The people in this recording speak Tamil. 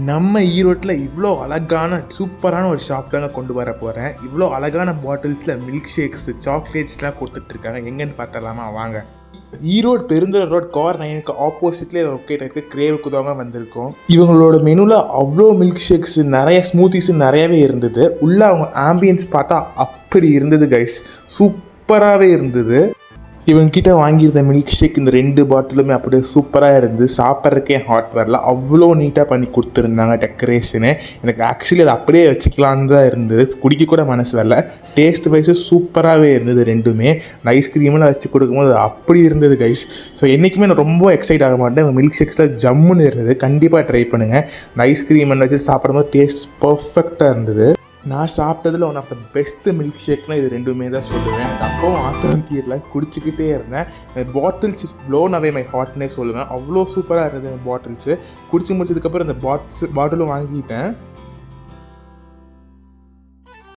நம்ம ஈரோட்டில் இவ்வளோ அழகான சூப்பரான ஒரு ஷாப் தாங்க கொண்டு வர போகிறேன். இவ்வளோ அழகான பாட்டில்ஸில் மில்க் ஷேக்ஸ் சாக்லேட்ஸ்லாம் கொடுத்துட்ருக்காங்க. எங்கன்னு பார்த்தலாமா வாங்க. ஈரோடு பெருந்துறை ரோட் கார் 9க்கு ஆப்போசிட்லேயே லொக்கேட் இருக்குது. கிரேவுக்கு தாங்க வந்திருக்கோம். இவங்களோட மெனுவில் அவ்வளோ மில்க் ஷேக்ஸ் நிறைய ஸ்மூத்திஸ் நிறையவே இருந்தது. உள்ளே அவங்க ஆம்பியன்ஸ் பார்த்தா அப்படி இருந்தது கைஸ். சூப்பராகவே இருந்தது. இவங்ககிட்ட வாங்கியிருந்த மில்க் ஷேக் இந்த 2 பாட்டிலுமே அப்படியே சூப்பராக இருந்து சாப்பிட்றதுக்கே ஹாட் வரல. அவ்வளோ நீட்டாக பண்ணி கொடுத்துருந்தாங்க டெக்கரேஷனு. எனக்கு ஆக்சுவலி அதை அப்படியே வச்சுக்கலான்னு தான் இருந்தது. குடிக்க கூட மனசு வரல. டேஸ்ட் வைஸு சூப்பராகவே இருந்தது ரெண்டுமே. இந்த ஐஸ்கிரீமெல்லாம் வச்சு கொடுக்கும்போது அப்படி இருந்தது கைஸ். ஸோ என்றைக்குமே நான் ரொம்ப எக்ஸைட் ஆக மாட்டேன். மில்க் ஷேக்ஸில் ஜம்முன்னு இருந்தது. கண்டிப்பாக ட்ரை பண்ணுங்கள். இந்த ஐஸ்கிரீம் வச்சு சாப்பிடும்போது டேஸ்ட் பர்ஃபெக்டாக இருந்தது. நான் சாப்பிட்டதில் one of the best milk ஷேக்னால் இது ரெண்டுமே தான் சொல்லுவேன். எனக்கு அப்போவும் ஆத்திரம் தீரல, குடிச்சிக்கிட்டே இருந்தேன். பாட்டில்ஸ் ப்ளோன் அவே மை ஹார்ட்னே சொல்லுவேன். அவ்வளோ சூப்பராக இருந்தது இந்த பாட்டில்ஸு. குடிச்சு முடிச்சதுக்கப்புறம் இந்த பாட்டிலும் வாங்கிட்டேன்.